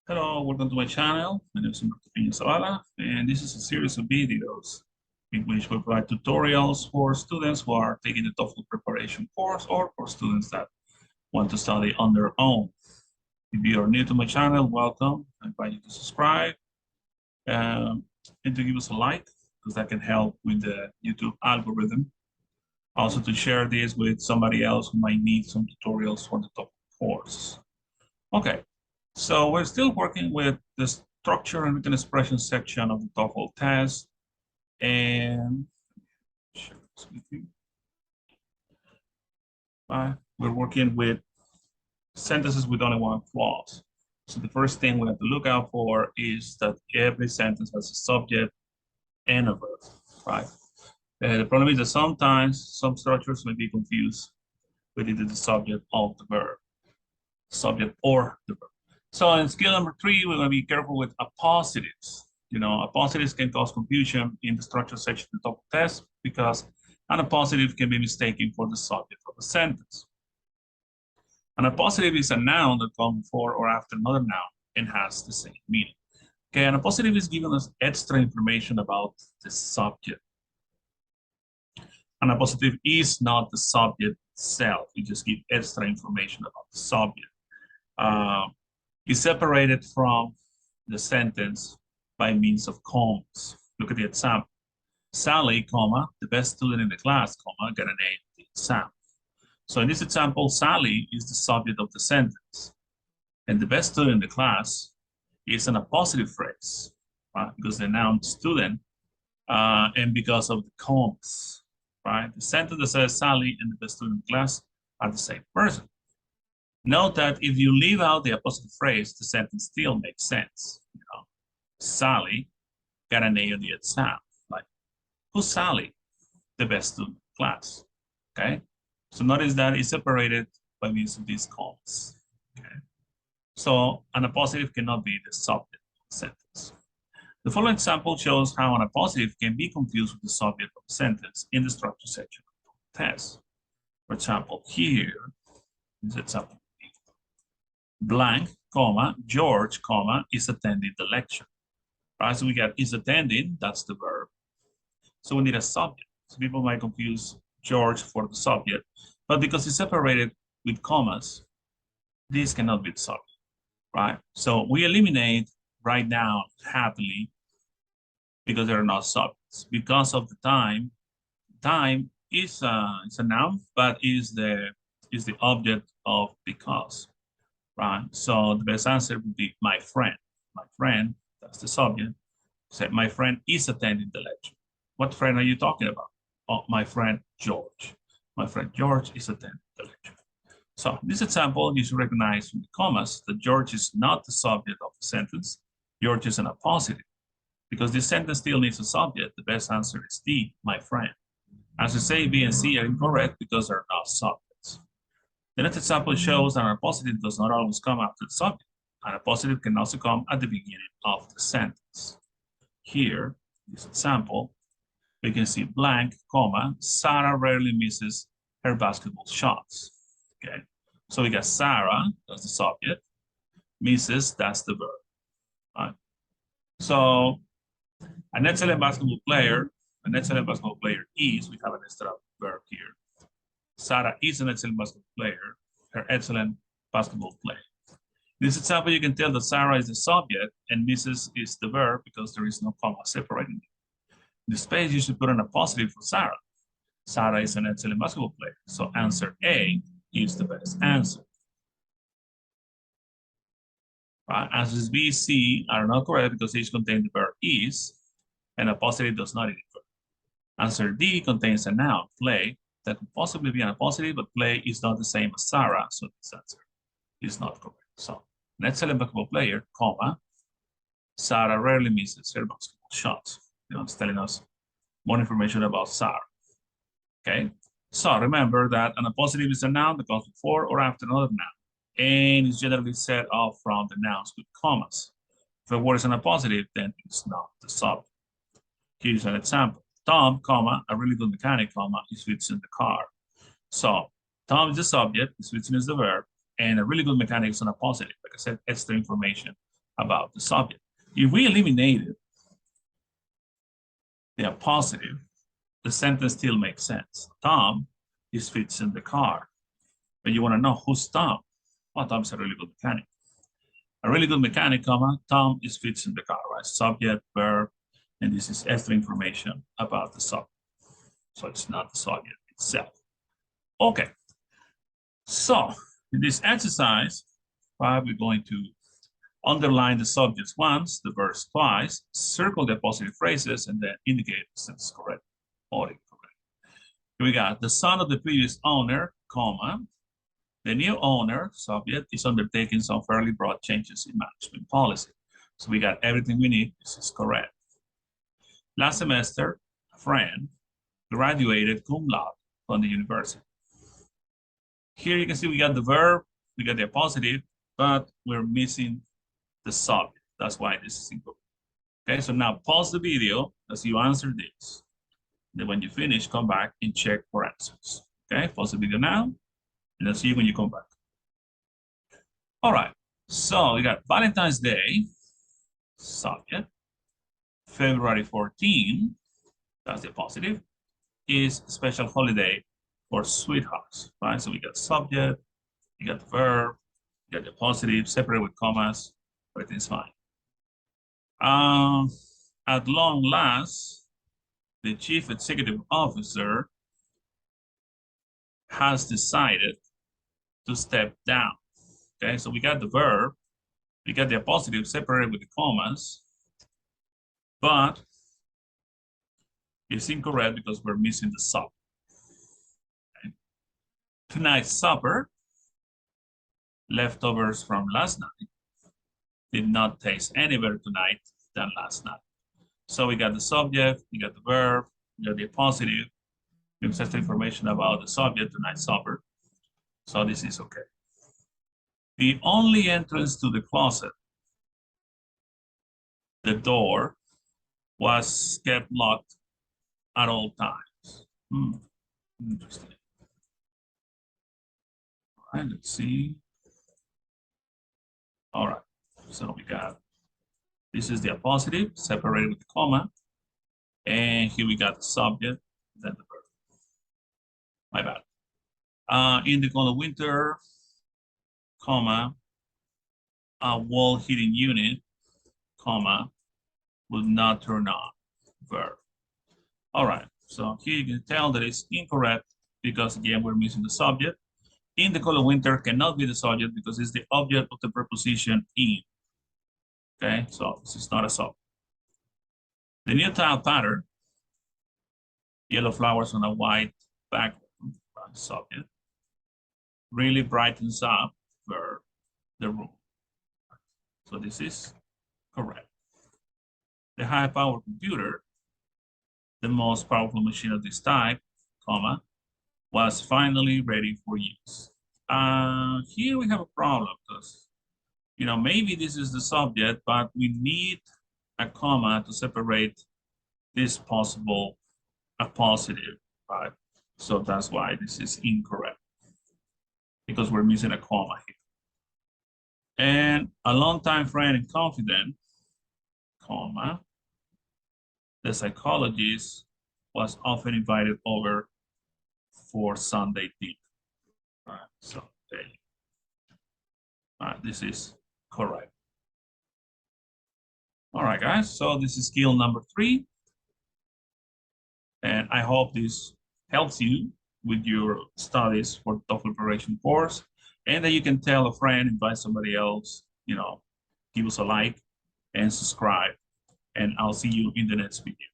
Hello, welcome to my channel. My name is Toefl, and this is a series of videos in which we provide tutorials for students who are taking the TOEFL preparation course or for students that want to study on their own. If you are new to my channel, welcome. I invite you to subscribe and to give us a like, because that can help with the YouTube algorithm. Also to share this with somebody else who might need some tutorials for the TOEFL course. Okay, so we're still working with the structure and written expression section of the TOEFL test. And share this with you. We're working with sentences with only one clause. So the first thing we have to look out for is that every sentence has a subject and a verb, right? The problem is that sometimes some structures may be confused with either the subject or the verb, subject or the verb. So in skill number 3, we're going to be careful with appositives. Appositives can cause confusion in the structure section of the TOEFL test because an appositive can be mistaken for the subject of a sentence. An appositive is a noun that comes before or after another noun and has the same meaning. Okay, an appositive is giving us extra information about the subject. An appositive is not the subject itself. You just give extra information about the subject. Is separated from the sentence by means of commas. Look at the example. Sally, comma, the best student in the class, comma, got an A in the exam. So in this example, Sally is the subject of the sentence. And the best student in the class is an appositive phrase, right? Because the noun student and because of the commas, right? The sentence that says Sally and the best student in the class are the same person. Note that if you leave out the appositive phrase, the sentence still makes sense. Sally got an A on the exam. Like, who's Sally? The best student in the class. Okay. So notice that it's separated by means of these commas. Okay. So an appositive cannot be the subject of the sentence. The following example shows how an appositive can be confused with the subject of the sentence in the structure section of the test. For example, here is example. Blank, comma, George, comma, is attending the lecture. Right, so we got is attending, that's the verb. So we need a subject. So people might confuse George for the subject, but because it's separated with commas, this cannot be the subject, right? So we eliminate right now happily because there are no subjects. Because of the time is it's a noun, but is the object of because. Right? So the best answer would be my friend. My friend, that's the subject. Say, my friend is attending the lecture. What friend are you talking about? Oh, my friend George. My friend George is attending the lecture. So this example, you should recognize from the commas that George is not the subject of the sentence. George is an appositive. Because this sentence still needs a subject, the best answer is D, my friend. Answers A, B, and C are incorrect because they're not subjects. The next example shows that an appositive does not always come after the subject. An appositive can also come at the beginning of the sentence. Here, this example, we can see blank, comma, Sarah rarely misses her basketball shots. Okay, so we got Sarah, that's the subject, misses, that's the verb. Right? So an excellent basketball player is, we have an extra verb here. Sarah is an excellent basketball player, her excellent basketball play. In this example, you can tell that Sarah is the subject and Mrs. is the verb because there is no comma separating them. In the space, you should put an appositive for Sarah. Sarah is an excellent basketball player. So answer A is the best answer. Right? Answers B, C are not correct because each contains the verb is, and a positive does not indicate verb. Answer D contains a noun, play, that could possibly be an appositive, but play is not the same as Sarah, so this answer is not correct. So, an excellent basketball player, comma, Sarah rarely misses her basketball shots. It's telling us more information about Sarah. Okay, so remember that an appositive is a noun that comes before or after another noun, and is generally set off from the nouns with commas. If a word is an appositive, then it's not the subject. Here's an example. Tom, comma, a really good mechanic, comma, is fixing the car. So Tom is the subject, is fixing is the verb, and a really good mechanic is an appositive. Like I said, extra information about the subject. If we eliminated the appositive, the sentence still makes sense. Tom is fixing the car. But you want to know who's Tom? Well, Tom's a really good mechanic. A really good mechanic, comma, Tom is fixing the car, right? Subject, verb, and this is extra information about the subject. So it's not the subject itself. Okay. So in this exercise, we're going to underline the subjects once, the verbs twice, circle the positive phrases, and then indicate the sentence correct or incorrect. Here we got the son of the previous owner, comma, the new owner, subject, is undertaking some fairly broad changes in management policy. So we got everything we need. This is correct. Last semester, a friend graduated cum laude from the university. Here you can see we got the verb, we got the appositive, but we're missing the subject. That's why this is incorrect. Okay, so now pause the video as you answer this. Then when you finish, come back and check for answers. Okay, pause the video now. And I'll see you when you come back. All right, so we got Valentine's Day, subject. February 14, that's the positive, is a special holiday for sweethearts, right? So we got subject, you got the verb, you got the positive, separate with commas, everything's fine. At long last, the chief executive officer has decided to step down. Okay, so we got the verb, we got the appositive separated with the commas, but it's incorrect because we're missing the sub. Okay. Tonight's supper, leftovers from last night, did not taste any better tonight than last night. So we got the subject, we got the verb, we got the appositive, gives us information about the subject, tonight's supper. So this is okay. The only entrance to the closet, the door, was kept locked at all times. Interesting. All right, let's see. All right, so we got, this is the appositive, separated with the comma. And here we got the subject, then the verb. My bad. In the cold winter, comma, a wall heating unit, comma, will not turn on, verb. All right, so here you can tell that it's incorrect because again, we're missing the subject. In the cold winter cannot be the subject because it's the object of the preposition in. Okay, so this is not a subject. The new tile pattern, yellow flowers on a white background, subject, really brightens up the room. So this is correct. The high-power computer, the most powerful machine of this type, comma, was finally ready for use. Here we have a problem because, you know, maybe this is the subject, but we need a comma to separate this possible appositive, right? So that's why this is incorrect because we're missing a comma here. And a longtime friend and confidant, comma, the psychologist was often invited over for Sunday dinner. All right, so there you go. All right, this is correct. All right, guys, so this is skill number 3. And I hope this helps you with your studies for the TOEFL preparation course, and that you can tell a friend, invite somebody else, you know, give us a like and subscribe, and I'll see you in the next video.